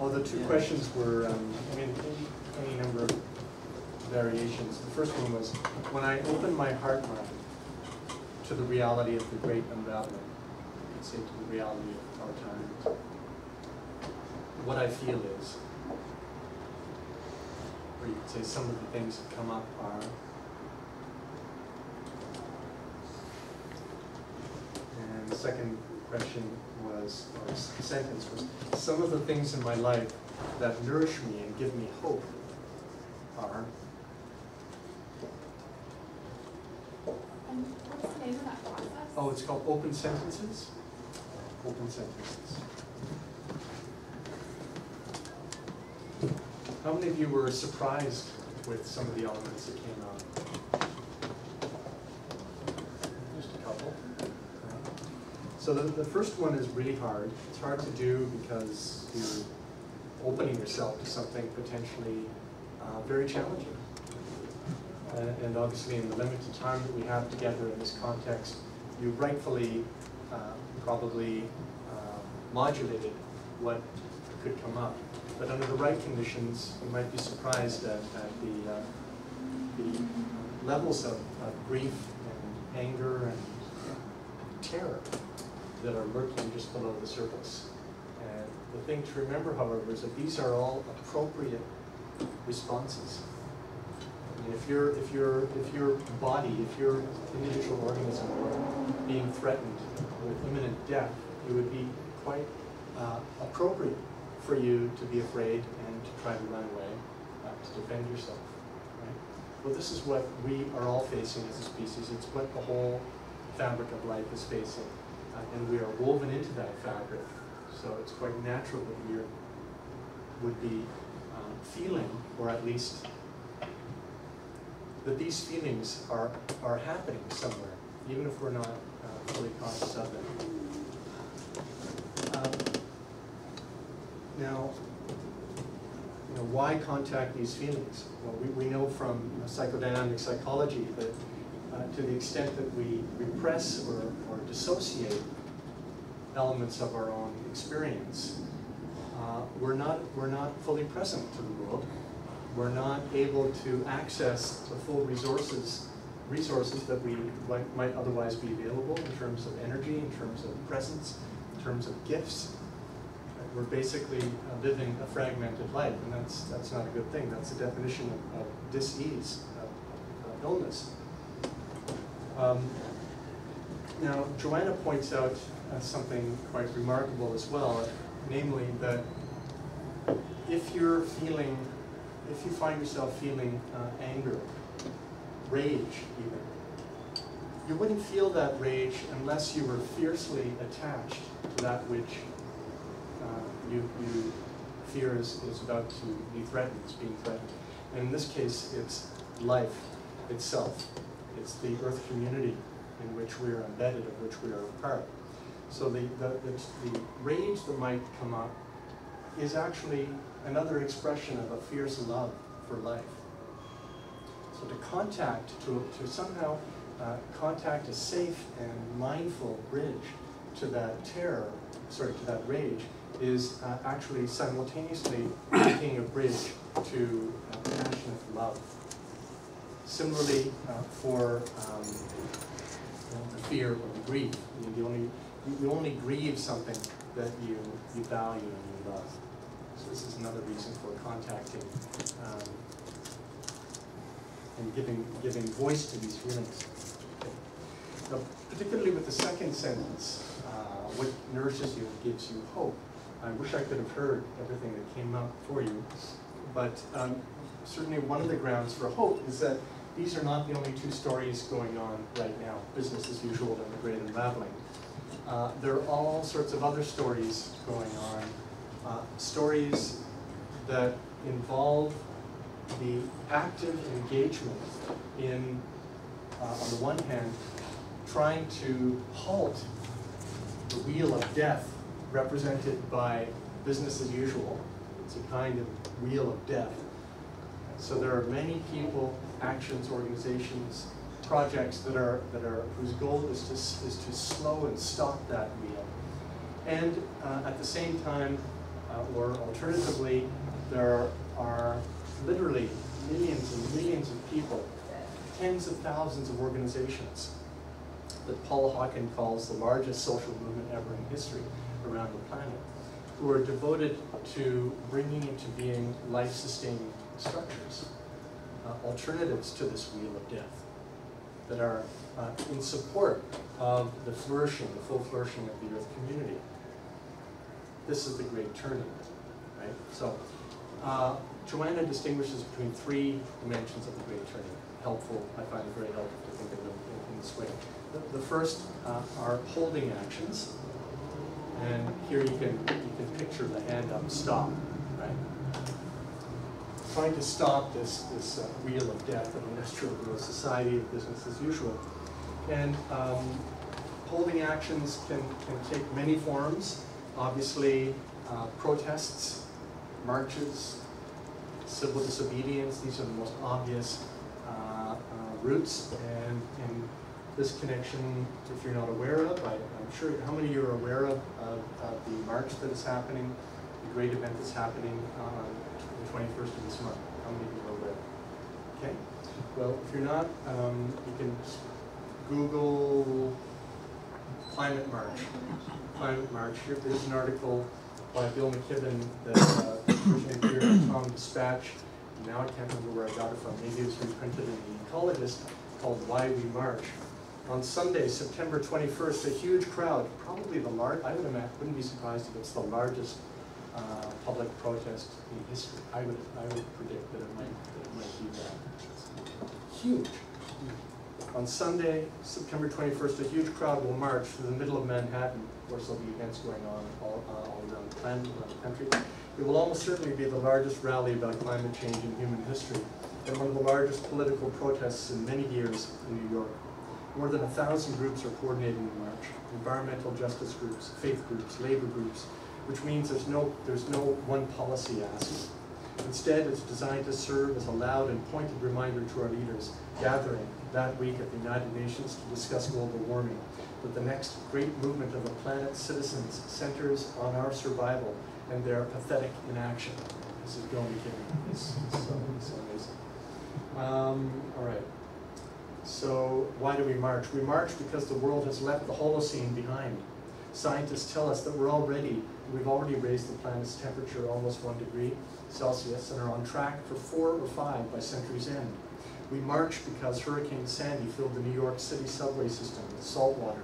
Oh, the two questions were, I mean, any number of variations. The first one was, when I open my heart mind to the reality of the great unraveling, you could say to the reality of our times, what I feel is, or you could say some of the things that come up are, and the second question was, or sentence was, some of the things in my life that nourish me and give me hope are. And what's the name of that process? Oh, it's called open sentences. Open sentences. How many of you were surprised with some of the elements that came out? Just a couple. So the first one is really hard. It's hard to do because you're opening yourself to something potentially very challenging. And obviously in the limited time that we have together in this context, you rightfully probably modulated what could come up. But under the right conditions, you might be surprised at the levels of grief and anger and terror that are lurking just below the surface. And the thing to remember, however, is that these are all appropriate responses. I mean, if your body, if your individual organism were being threatened with imminent death, it would be quite appropriate for you to be afraid and to try to run away, to defend yourself. Right? Well, this is what we are all facing as a species. It's what the whole fabric of life is facing, and we are woven into that fabric. So it's quite natural that we would be feeling, or at least that these feelings are happening somewhere, even if we're not fully conscious of them. Now, why contact these feelings? Well, we know from psychodynamic psychology that to the extent that we repress or dissociate elements of our own experience, we're not fully present to the world. We're not able to access the full resources that we might otherwise be available in terms of energy, in terms of presence, in terms of gifts. We're basically living a fragmented life, and that's not a good thing. That's the definition of dis-ease, of illness. Now, Joanna points out something quite remarkable as well, namely that if you find yourself feeling anger, rage even, you wouldn't feel that rage unless you were fiercely attached to that which you fear is about to be threatened, is being threatened. And in this case, it's life itself. It's the earth community in which we are embedded, of which we are a part. So the rage that might come up is actually another expression of a fierce love for life. So to somehow contact a safe and mindful bridge to that terror, to that rage, is actually simultaneously making a bridge to passionate love. Similarly, for the fear or the grief, you only grieve something that you value and you love. So this is another reason for contacting and giving voice to these feelings. Okay. Now, particularly with the second sentence, what nourishes you and gives you hope. I wish I could have heard everything that came up for you, but certainly one of the grounds for hope is that these are not the only two stories going on right now, business as usual and the great unraveling. There are all sorts of other stories going on, stories that involve the active engagement in, on the one hand, trying to halt the wheel of death represented by business as usual. It's a kind of wheel of death. So there are many people, actions, organizations, projects whose goal is to slow and stop that wheel, and at the same time or alternatively, there are literally millions and millions of people, tens of thousands of organizations that Paul Hawken calls the largest social movement ever in history around the planet, who are devoted to bringing into being life-sustaining structures, alternatives to this wheel of death, that are in support of the flourishing, the full flourishing of the Earth community. This is the great turning, right? So, Joanna distinguishes between three dimensions of the great turning. Helpful, I find it very helpful to think of them in this way. The first are holding actions, and here you can picture the hand up, stop, right? Trying to stop this wheel of death of industrial growth society, of business as usual. And holding actions can take many forms. Obviously, protests, marches, civil disobedience, these are the most obvious routes. And in this connection, if you're not aware of, I'm sure, how many of you are aware of the march that is happening, the great event that's happening on the 21st of this month? How many of you are aware? Okay. Well, if you're not, you can Google climate march. Climate march. Here's an article by Bill McKibben that originally appeared in Tom Dispatch. Now I can't remember where I got it from. Maybe it was reprinted in The Ecologist, called Why We March. On Sunday, September 21st, a huge crowd, probably the largest, I wouldn't be surprised if it's the largest public protest in history. I would predict that it might be that. Huge. On Sunday, September 21st, a huge crowd will march through the middle of Manhattan. Of course, there'll be events going on all around the planet, around the country. It will almost certainly be the largest rally about climate change in human history, and one of the largest political protests in many years in New York. More than 1,000 groups are coordinating the march: environmental justice groups, faith groups, labor groups, which means there's no one policy ask. Instead, it's designed to serve as a loud and pointed reminder to our leaders gathering that week at the United Nations to discuss global warming, that the next great movement of the planet's citizens centers on our survival and their pathetic inaction. This is Bill McKibben. It's so amazing. All right. So why do we march? We march because the world has left the Holocene behind. Scientists tell us that we've already raised the planet's temperature almost 1 degree Celsius and are on track for 4 or 5 by century's end. We march because Hurricane Sandy filled the New York City subway system with salt water,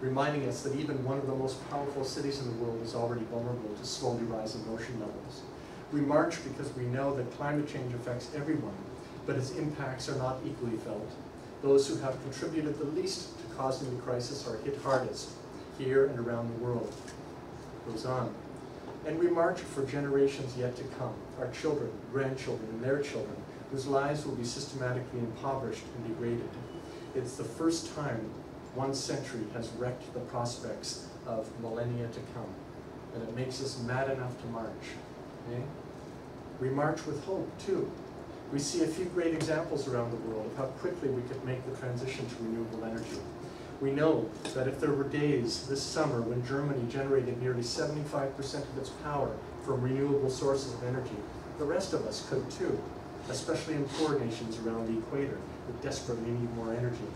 reminding us that even one of the most powerful cities in the world is already vulnerable to slowly rising ocean levels. We march because we know that climate change affects everyone, but its impacts are not equally felt. Those who have contributed the least to causing the crisis are hit hardest, here and around the world. It goes on. And we march for generations yet to come, our children, grandchildren, and their children, whose lives will be systematically impoverished and degraded. It's the first time 1 century has wrecked the prospects of millennia to come, and it makes us mad enough to march. Okay? We march with hope, too. We see a few great examples around the world of how quickly we could make the transition to renewable energy. We know that if there were days this summer when Germany generated nearly 75% of its power from renewable sources of energy, the rest of us could too, especially in poor nations around the equator that desperately need more energy.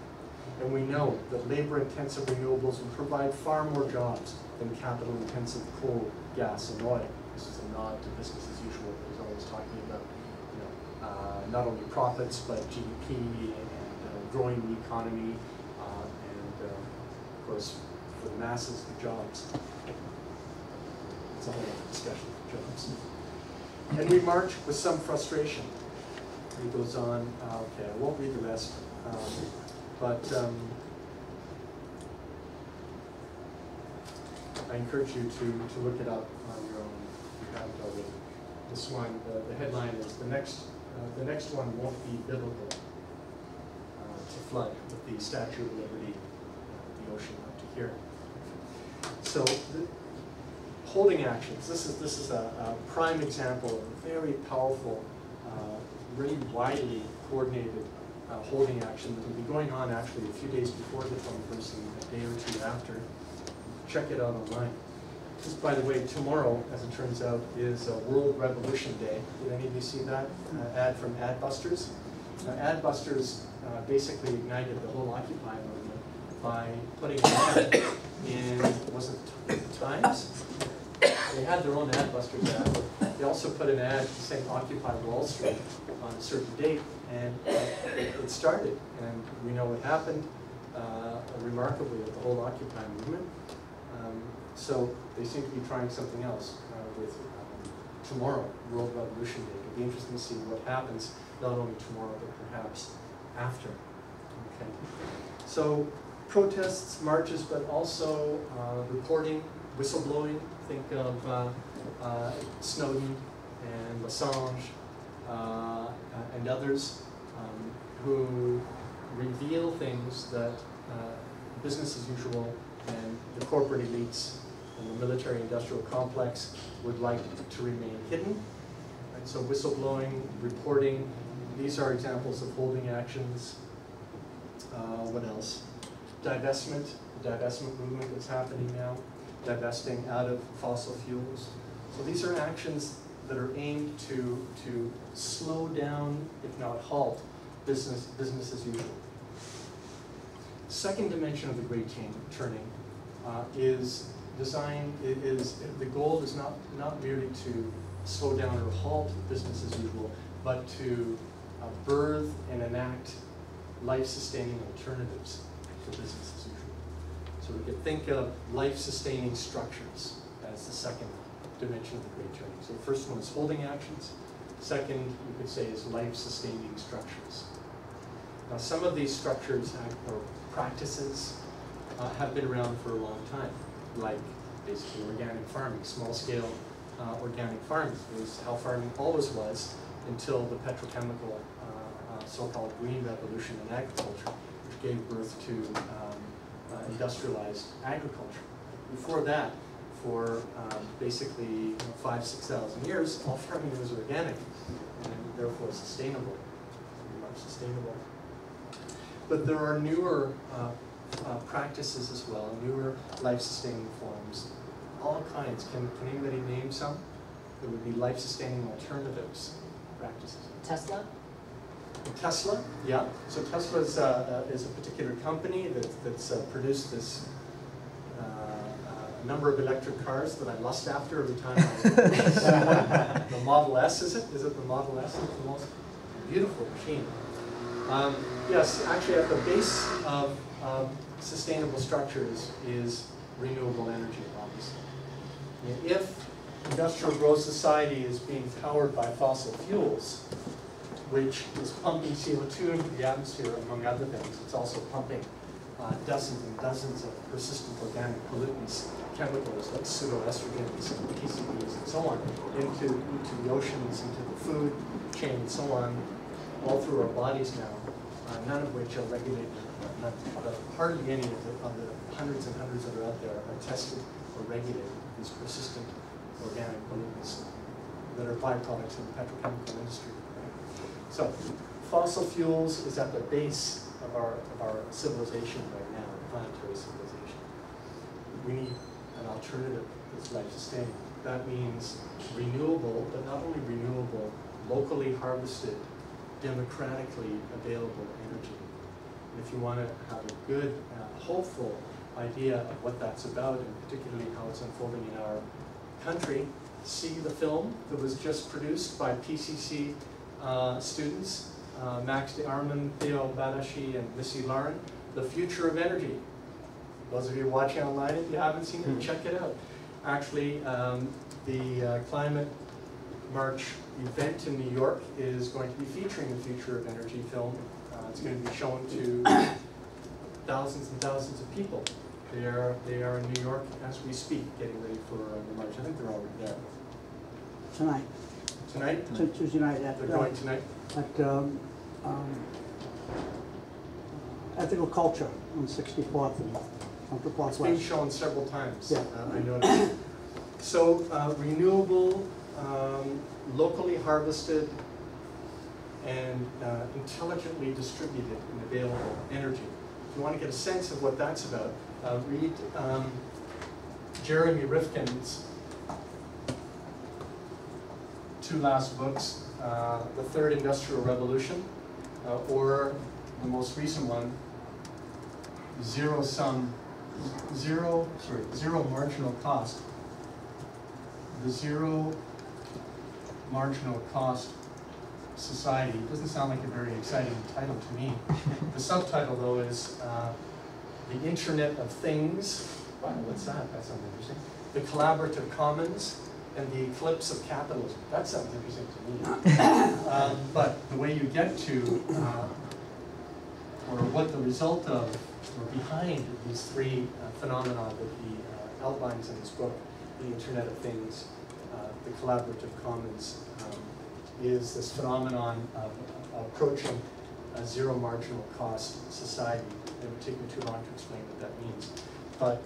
And we know that labor-intensive renewables will provide far more jobs than capital-intensive coal, gas, and oil. This is a nod to business as usual that he's always talking about, not only profits, but GDP and growing the economy, and of course, for the masses, the jobs. It's a whole other discussion of jobs. And we march with some frustration. He goes on, okay, I won't read the rest, but I encourage you to look it up on your own if you haven't already. This one, the headline is, the next one won't be biblical, to flood with the Statue of Liberty, the ocean up to here. So, holding actions. This is a prime example of a very powerful, really widely coordinated holding action that will be going on actually a few days before the 21st and a day or two after. Check it out online. Just by the way, tomorrow, as it turns out, is World Revolution Day. Did any of you see that ad from Adbusters? Adbusters basically ignited the whole Occupy movement by putting an ad in, was it Times? They had their own Adbusters ad, but they also put an ad saying Occupy Wall Street on a certain date, and it started. And we know what happened remarkably with the whole Occupy movement. So they seem to be trying something else with tomorrow, World Revolution Day. It'll be interesting to see what happens, not only tomorrow, but perhaps after. Okay. So protests, marches, but also reporting, whistleblowing. Think of Snowden and Assange and others who reveal things that business as usual and the corporate elites and the military-industrial complex would like to remain hidden. Right? So whistleblowing, reporting, these are examples of holding actions. What else? Divestment, the divestment movement that's happening now, divesting out of fossil fuels. So these are actions that are aimed to slow down, if not halt, business as usual. Second dimension of the Great Turning is the goal is not merely to slow down or halt business as usual, but to birth and enact life-sustaining alternatives to business as usual. So we could think of life-sustaining structures as the second dimension of the Great Turning. So the first one is holding actions. Second, you could say, is life-sustaining structures. Now, some of these structures or practices have been around for a long time, like basically organic farming, small-scale organic farming. It was how farming always was until the petrochemical so-called green revolution in agriculture, which gave birth to industrialized agriculture. Before that, for basically 5,000 to 6,000 years, all farming was organic and therefore sustainable, pretty much sustainable. But there are newer practices as well, newer life-sustaining forms, all kinds. Can anybody name some? There would be life-sustaining alternatives practices. Tesla? Tesla, yeah. So Tesla is a particular company that's produced this number of electric cars that I lust after every time I the Model S, is it? Is it the Model S? It's the most beautiful machine. Yes, actually at the base of sustainable structures is renewable energy, obviously. If industrial growth society is being powered by fossil fuels, which is pumping CO2 into the atmosphere, among other things, it's also pumping dozens and dozens of persistent organic pollutants, chemicals like pseudoestrogens and PCBs and so on, into the oceans, into the food chain and so on, all through our bodies now, none of which are regulated. Hardly any of the hundreds and hundreds that are out there are tested or regulated, these persistent organic pollutants that are byproducts of the petrochemical industry. Right? So fossil fuels is at the base of our civilization right now, the planetary civilization. We need an alternative that's life-sustaining. That means renewable, but not only renewable, locally harvested, democratically available energy. And if you want to have a good, hopeful idea of what that's about, and particularly how it's unfolding in our country, see the film that was just produced by PCC students, Max de Arman, Theo Badashi, and Missy Lauren, The Future of Energy. Those of you watching online, if you haven't seen it, check it out. Actually, the Climate March event in New York is going to be featuring the Future of Energy film. It's going to be shown to thousands and thousands of people. They are in New York as we speak, getting ready for the march. I think they're already there. Tonight. Tonight? Tuesday night at They're going tonight? At Ethical Culture on 64th and Central Park It's been West. shown several times, Yeah. I noticed. So renewable, locally harvested, and intelligently distributed and available energy. If you want to get a sense of what that's about, read Jeremy Rifkin's two last books, The Third Industrial Revolution, or the most recent one, Zero Marginal Cost. The Zero Marginal Cost Society. It doesn't sound like a very exciting title to me. The subtitle, though, is The Internet of Things. Wow, what's that? That sounds interesting. The Collaborative Commons and the Eclipse of Capitalism. That sounds interesting to me. But the way you get to, or what the result of, or behind these three phenomena that he outlines in his book, The Internet of Things, the Collaborative Commons, is this phenomenon of approaching a zero marginal cost society. It would take me too long to explain what that means. But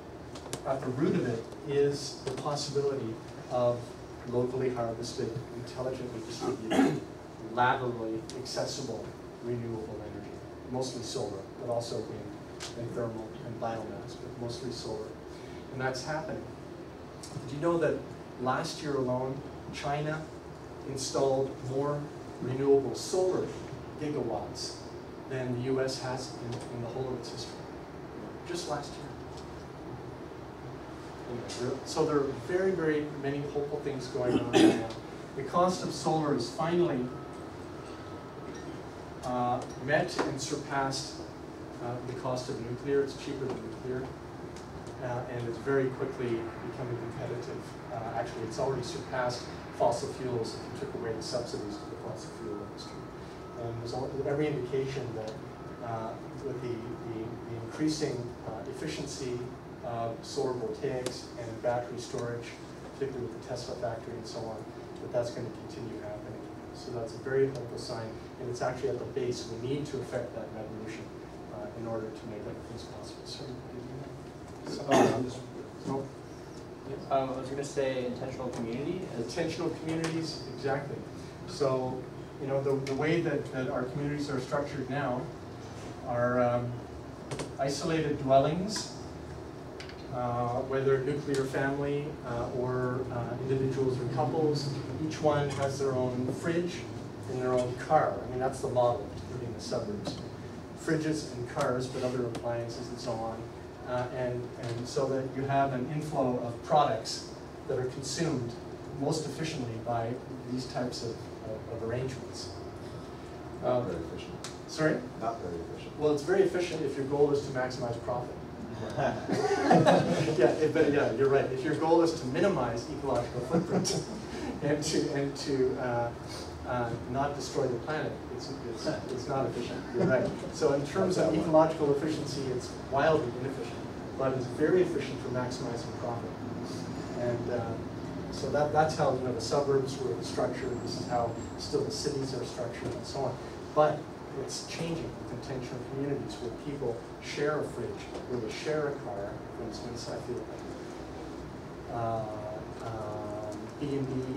at the root of it is the possibility of locally harvested, intelligently distributed, laterally accessible renewable energy, mostly solar, but also wind and thermal and biomass, but mostly solar. And that's happening. Did you know that last year alone, China installed more renewable solar gigawatts than the US has in the whole of its history? Just last year. Anyway, so there are very, very many hopeful things going on right now. The cost of solar is finally met and surpassed the cost of nuclear. It's cheaper than nuclear. And it's very quickly becoming competitive. Actually, it's already surpassed fossil fuels if you took away the subsidies to the fossil fuel industry. And there's every indication that with the increasing efficiency of solar voltaics and battery storage, particularly with the Tesla factory and so on, that's going to continue happening. So that's a very hopeful sign, and it's actually at the base. We need to affect that revolution in order to make other things possible. So, I was going to say intentional community. Intentional communities, exactly. So, you know, the way that our communities are structured now are isolated dwellings, whether nuclear family or individuals or couples. Each one has their own fridge and their own car. I mean, that's the model, particularly in the suburbs. Fridges and cars, but other appliances and so on. And so that you have an inflow of products that are consumed most efficiently by these types of arrangements. Not very efficient. Sorry? Not very efficient. Well, it's very efficient if your goal is to maximize profit. Yeah, you're right. If your goal is to minimize ecological footprint and to not destroy the planet, it's not efficient. You're right. So in terms of ecological efficiency, it's wildly inefficient, but it's very efficient for maximizing profit. And so that's how, you know, the suburbs were structured. This is how still the cities are structured, and so on. But it's changing with intentional communities where people share a fridge, where they share a car. For instance, I feel like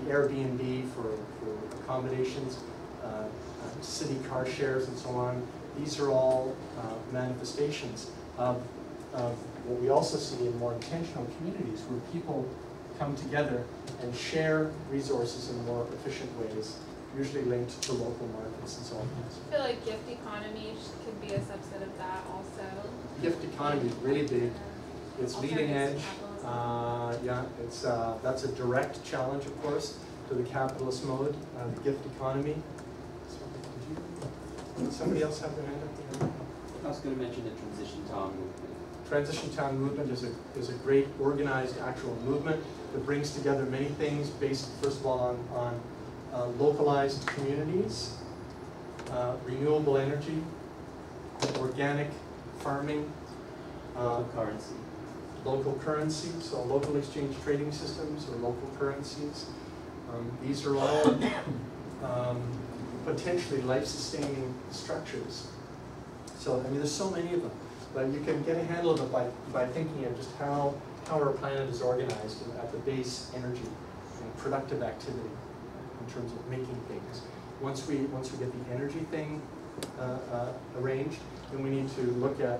Airbnb for accommodations, city car shares, and so on. These are all manifestations of what we also see in more intentional communities, where people come together and share resources in more efficient ways, usually linked to local markets and so on. I feel like gift economy could be a subset of that also. Gift economy is really big. It's leading edge. Yeah, it's that's a direct challenge, of course, to the capitalist mode, the gift economy. Did somebody else have their hand up there? I was going to mention the transition town movement. Transition town movement is a great organized actual movement that brings together many things based, first of all, on localized communities, renewable energy, organic farming, local currency, so local exchange trading systems or local currencies. These are all potentially life-sustaining structures. So, I mean, there's so many of them, but you can get a handle of it by thinking of just how our planet is organized at the base, energy and productive activity in terms of making things. Once we get the energy thing arranged, then we need to look at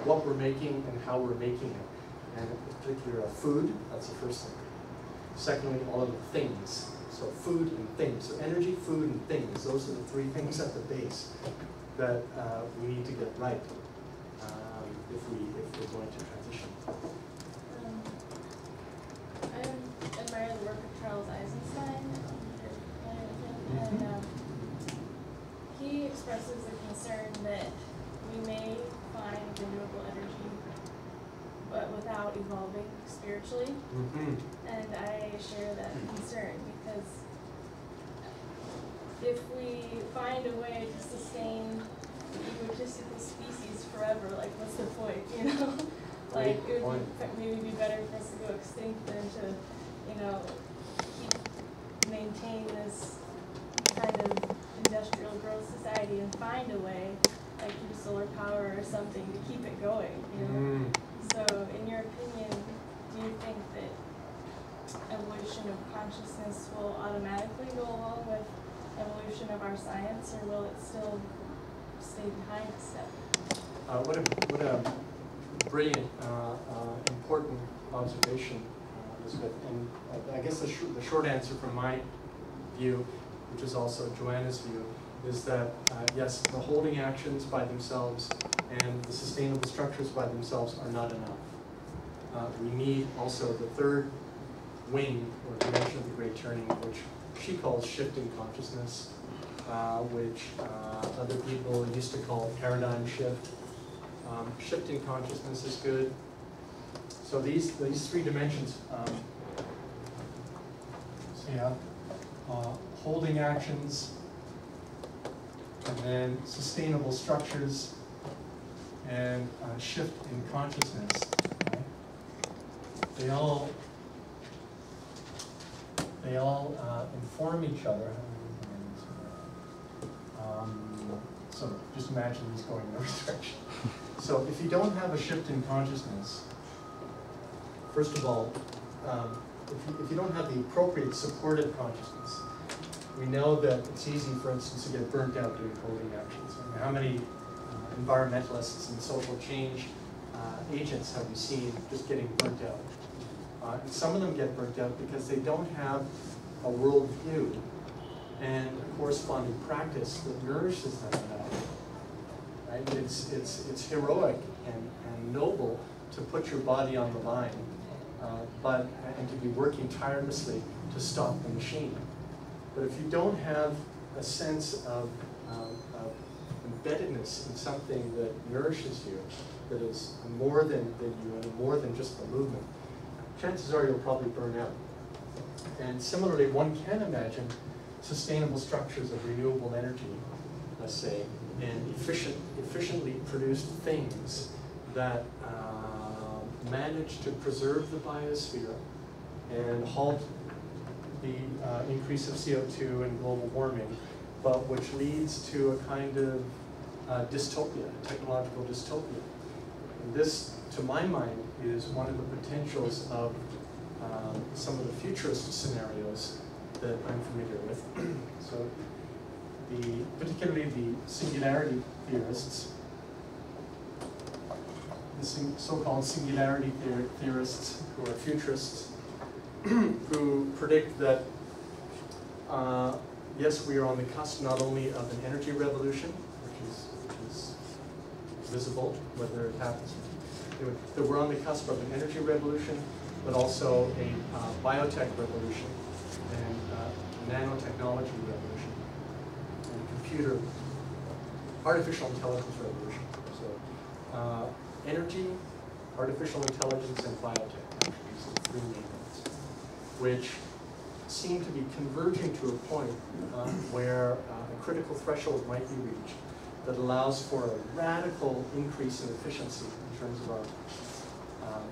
what we're making and how we're making it. and in particular food, that's the first thing. Secondly, all of the things. So food and things. So energy, food, and things. Those are the three things at the base that we need to get right if we're going to transition. I admire the work of Charles Eisenstein, and he expresses the concern that we may find renewable energy, but without evolving spiritually. And I share that concern because if we find a way to sustain the egotistical species forever, like what's the point, you know? Like it would maybe be better for us to go extinct than to, you know, maintain this kind of industrial growth society and find a way, like through solar power or something, to keep it going, you know? So, in your opinion, do you think that evolution of consciousness will automatically go along with evolution of our science, or will it still stay behind a step? What a brilliant, important observation, Elizabeth. And I guess the short answer from my view, which is also Joanna's view, is that yes, the holding actions by themselves and the sustainable structures by themselves are not enough. We need also the third wing or dimension of the Great Turning, which she calls shifting consciousness, which other people used to call paradigm shift. Shifting consciousness is good. So these three dimensions, holding actions, and then sustainable structures, and shift in consciousness. Right? They all inform each other. So just imagine these going in every direction. So if you don't have a shift in consciousness, first of all, if you don't have the appropriate supportive consciousness, we know that it's easy, for instance, to get burnt out doing holding actions. I mean, how many environmentalists and social change agents have we seen just getting burnt out? And some of them get burnt out because they don't have a worldview and a corresponding practice that nourishes them enough. Right? It's heroic and noble to put your body on the line, and to be working tirelessly to stop the machine. But if you don't have a sense of embeddedness in something that nourishes you, that is more than you and more than just the movement, chances are you'll probably burn out. And similarly, one can imagine sustainable structures of renewable energy, let's say, and efficiently produced things that manage to preserve the biosphere and halt the increase of CO2 and global warming, but which leads to a kind of dystopia, technological dystopia. And this, to my mind, is one of the potentials of some of the futurist scenarios that I'm familiar with. So, particularly the singularity theorists, the so-called singularity theorists who are futurists, who predict that yes, we are on the cusp not only of an energy revolution, which is visible whether it happens, that we're on the cusp of an energy revolution, but also a biotech revolution and nanotechnology revolution and artificial intelligence revolution. So energy, artificial intelligence, and biotech, actually, these are the three main ones, which seem to be converging to a point where a critical threshold might be reached that allows for a radical increase in efficiency in terms of our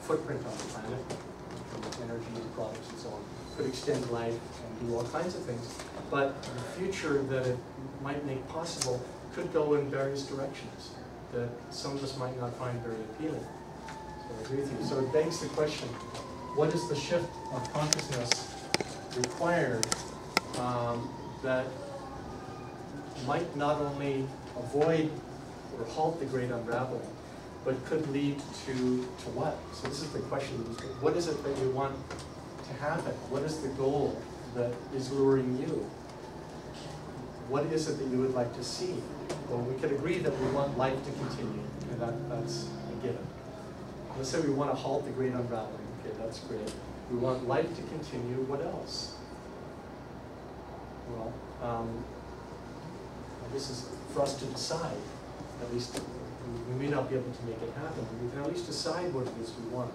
footprint on the planet, in terms of energy and products and so on. Could extend life and do all kinds of things, but the future that it might make possible could go in various directions that some of us might not find very appealing. So I agree with you. So it begs the question, what is the shift of consciousness required that might not only avoid or halt the great unraveling, but could lead to what? So this is the question. What is it that you want to happen? What is the goal that is luring you? What is it that you would like to see? Well, we could agree that we want life to continue, and that's a given. Let's say we want to halt the great unraveling. Okay, that's great. We want life to continue. What else? Well, this is for us to decide. At least we may not be able to make it happen, but we can at least decide what it is we want.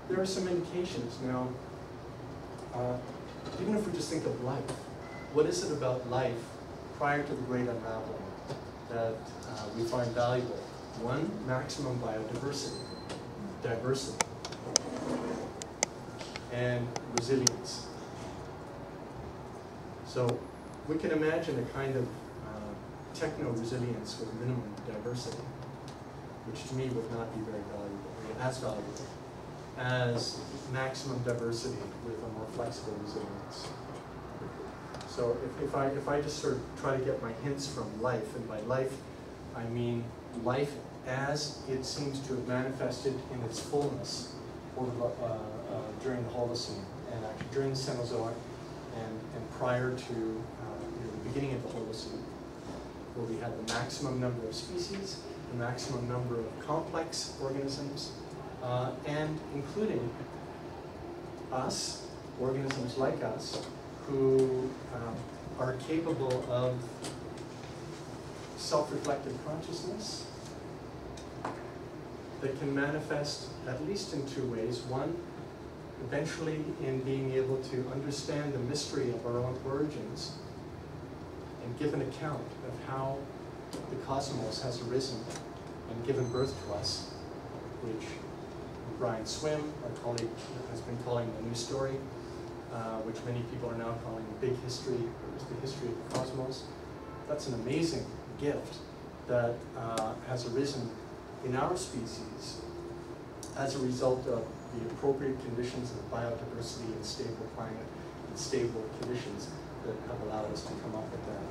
There are some indications now. Even if we just think of life, what is it about life prior to the great unraveling that we find valuable? One, maximum biodiversity, diversity, and resilience. So we can imagine a kind of techno-resilience with minimum diversity, which to me would not be very valuable, as valuable as maximum diversity with a more flexible resilience. So if I just sort of try to get my hints from life, and by life I mean life as it seems to have manifested in its fullness over during the Holocene, and actually during the Cenozoic, and prior to the beginning of the Holocene, where we had the maximum number of species, the maximum number of complex organisms, and including us, organisms like us, who are capable of self-reflective consciousness that can manifest at least in two ways. One, eventually in being able to understand the mystery of our own origins and give an account of how the cosmos has arisen and given birth to us, which Brian Swim, our colleague, has been calling the new story, which many people are now calling the big history, or the history of the cosmos. That's an amazing gift that has arisen in our species as a result of the appropriate conditions of biodiversity and stable climate and stable conditions that have allowed us to come up with that.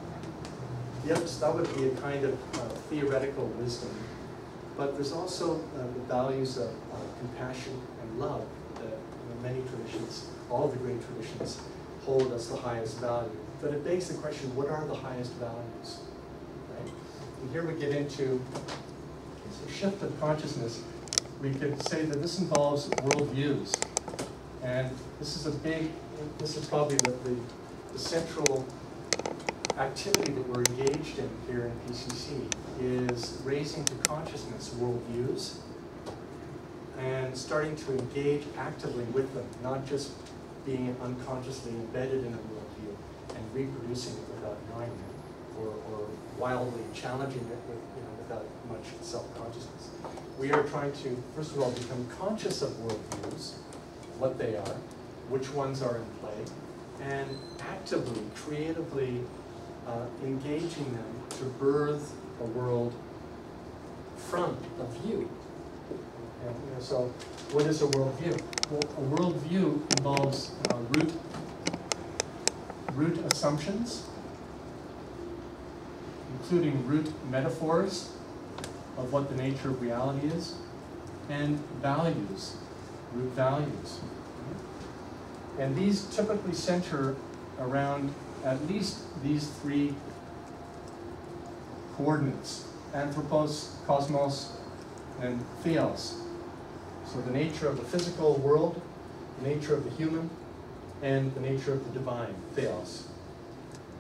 Yes, that would be a kind of theoretical wisdom, but there's also the values of compassion and love that many traditions, all of the great traditions, hold as the highest value. But it begs the question, what are the highest values? Right? And here we get into a shift of consciousness. We could say that this involves worldviews. And this is probably the central activity that we're engaged in here in PCC, is raising to consciousness worldviews and starting to engage actively with them, not just being unconsciously embedded in a worldview and reproducing it without knowing it, or wildly challenging it without much self-consciousness. We are trying to, first of all, become conscious of worldviews, what they are, which ones are in play, and actively, creatively engaging them to birth a world from a view. And, so what is a worldview? Well, a worldview involves root assumptions, including root metaphors of what the nature of reality is, and values, root values. And these typically center around at least these three coordinates: anthropos, cosmos, and theos. So the nature of the physical world, the nature of the human, and the nature of the divine, theos.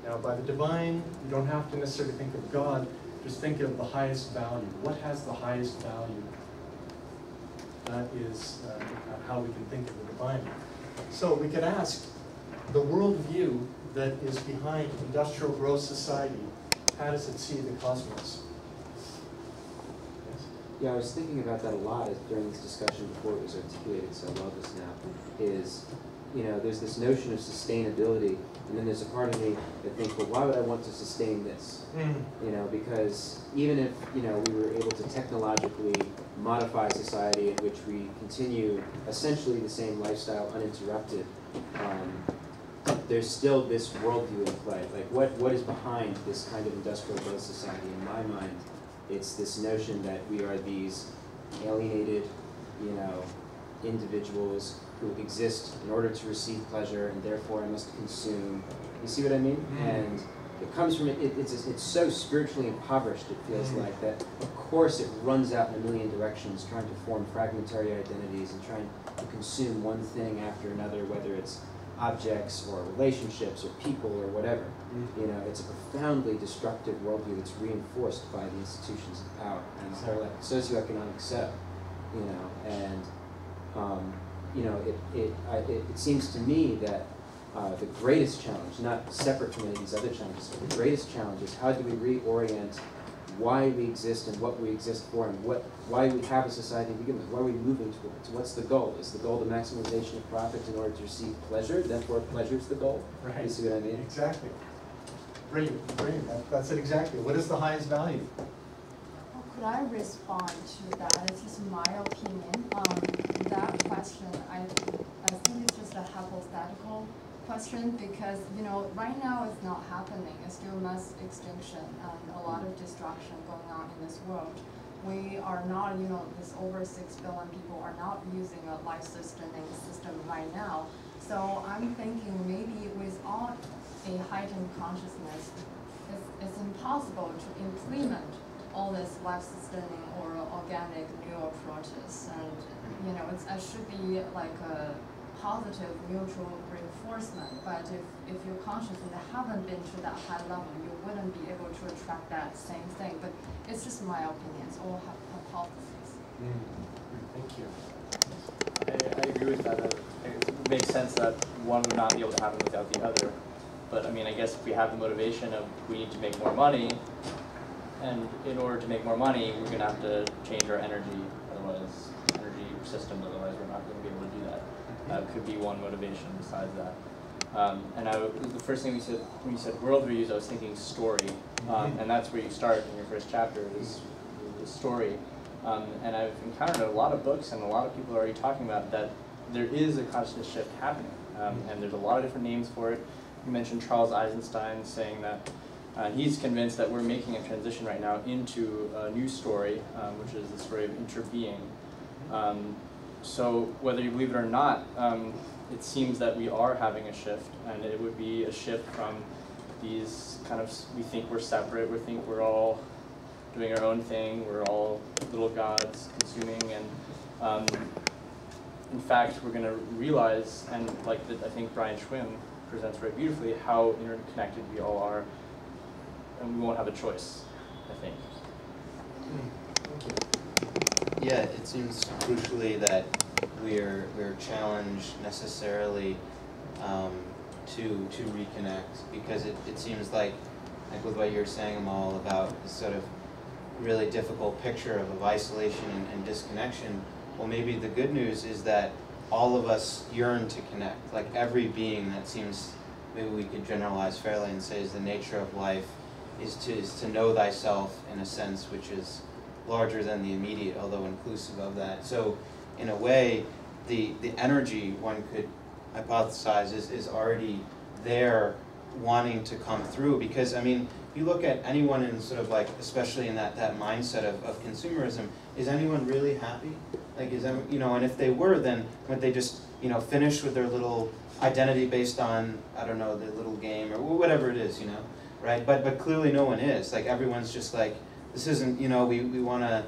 Now, by the divine, you don't have to necessarily think of God, just think of the highest value. What has the highest value? That is how we can think of the divine. So we could ask, the worldview that is behind industrial growth society, how does it see the cosmos? Yes? Yeah, I was thinking about that a lot during this discussion before it was articulated, so I love this now, is, there's this notion of sustainability, and then there's a part of me that thinks, well, why would I want to sustain this? Because even if, we were able to technologically modify society in which we continue essentially the same lifestyle uninterrupted, there's still this worldview in play. Like, what is behind this kind of industrial growth society in my mind? It's this notion that we are these alienated, individuals who exist in order to receive pleasure, and therefore I must consume. You see what I mean? And it comes from it's so spiritually impoverished, it feels like, that of course it runs out in a million directions trying to form fragmentary identities and trying to consume one thing after another, whether it's objects or relationships or people or whatever. It's a profoundly destructive worldview that's reinforced by the institutions of power and the whole socioeconomic setup. It seems to me that the greatest challenge, not separate from any of these other challenges, but the greatest challenge is how do we reorient why we exist and what we exist for, and why we have a society to begin with. What are we moving towards? What's the goal? Is the goal the maximization of profit in order to receive pleasure? Therefore, pleasure is the goal. Right. You see what I mean? Exactly. Brilliant. That's it exactly. What is the highest value? Well, could I respond to that? It's just my opinion. That question, I think it's just a hypothetical question, because right now it's not happening. It's still mass extinction and a lot of destruction going on in this world. We are not, this over 6 billion people are not using a life-sustaining system right now. So I'm thinking maybe without a heightened consciousness, it's impossible to implement all this life-sustaining or organic new approaches. And it should be like a positive mutual reinforcement, but if your consciousness haven't been to that high level, you wouldn't be able to attract that same thing. But it's just my opinion. It's all hypotheses. Thank you. I agree with that. It makes sense that one would not be able to happen without the other. But I guess if we have the motivation of we need to make more money, and in order to make more money, we're going to have to change our energy systems, otherwise we're not going to be able to do that. That could be one motivation besides that. The first thing when you said worldviews, I was thinking story, and that's where you start in your first chapter, is the story. And I've encountered a lot of books, and a lot of people are already talking about that there is a consciousness shift happening, and there's a lot of different names for it. You mentioned Charles Eisenstein saying that he's convinced that we're making a transition right now into a new story, which is the story of interbeing. So whether you believe it or not, it seems that we are having a shift, and it would be a shift from these we think we're separate, we think we're all doing our own thing, we're all little gods consuming, and in fact we're going to realize, and I think Brian Schwinn presents very beautifully, how interconnected we all are, and we won't have a choice, I think. Thank you. Yeah, it seems crucially that we're challenged necessarily to reconnect, because it seems like with what you're saying, Amal, about this sort of really difficult picture of isolation and disconnection. Well, maybe the good news is that all of us yearn to connect. Like every being, that seems, maybe we could generalize fairly and say, is the nature of life is to know thyself in a sense which is larger than the immediate, although inclusive of that. So in a way, the energy, one could hypothesize, is already there wanting to come through. Because if you look at anyone in sort of especially in that mindset of consumerism, is anyone really happy? And if they were, then would they just finish with their little identity based on, I don't know, their little game or whatever it is, right? But clearly no one is. Everyone's just this isn't, we want to,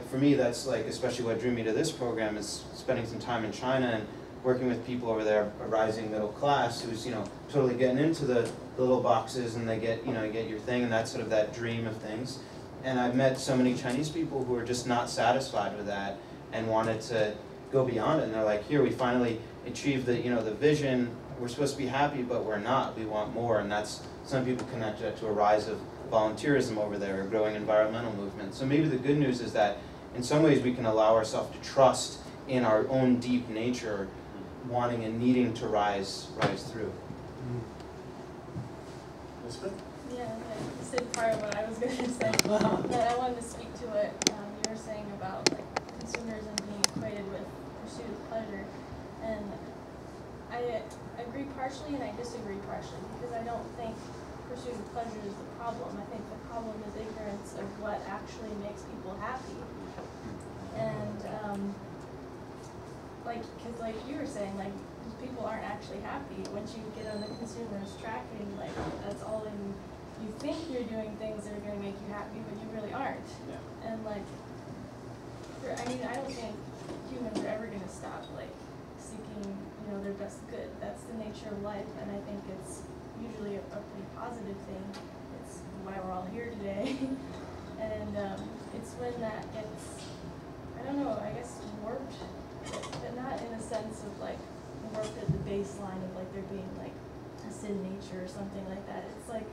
for me, that's especially what drew me to this program is spending some time in China and working with people over there, a rising middle class who's, totally getting into the little boxes, and they get, you get your thing, and that's sort of that dream of things. And I've met so many Chinese people who are just not satisfied with that and wanted to go beyond it. And they're like, here, we finally achieved the, the vision. We're supposed to be happy, but we're not. We want more. And that's, some people connect that to a rise of volunteerism over there, a growing environmental movement. So maybe the good news is that in some ways we can allow ourselves to trust in our own deep nature, wanting and needing to rise through. Elizabeth? Yeah, you said part of what I was going to say, but I wanted to speak to what you were saying about consumerism being equated with pursuit of pleasure, and I agree partially and I disagree partially, because I don't think pursuit of pleasure is the problem. I think the problem is ignorance of what actually makes people happy. And because like you were saying, like people aren't actually happy. Once you get on the consumer's tracking, like that's all in. You think you're doing things that are going to make you happy, but you really aren't. Yeah. And like, I mean, I don't think humans are ever going to stop like seeking, you know, their best good. That's the nature of life, and I think it's usually a pretty positive thing. It's why we're all here today. And it's when that gets, I don't know, I guess warped, but not in a sense of like warped at the baseline of like there being like a sin nature or something like that. It's like,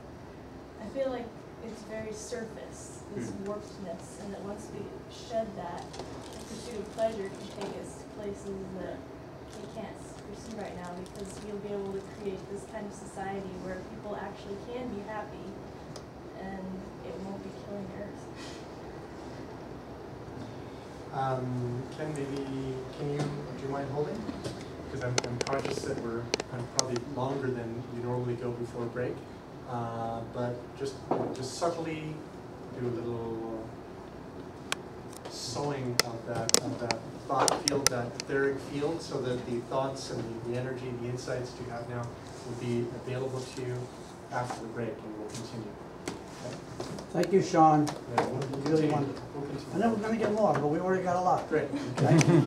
I feel like it's very surface, this warpedness, and that once we shed that, the pursuit of pleasure can take us to places that we can't pursue right now, because we'll be able to create this kind of society where people actually can be happy and it won't be killing Earth. Ken, maybe, do you mind holding? Because I'm conscious that we're probably longer than we normally go before break. But just subtly do a little sewing of that thought field, that etheric field, so that the thoughts and the energy, the insights that you have now will be available to you after the break, and we'll continue. Okay? Thank you, Sean. Yeah, we'll Really continue. wonderful. We'll continue. I know we're gonna get more, but we already got a lot. Great. Okay?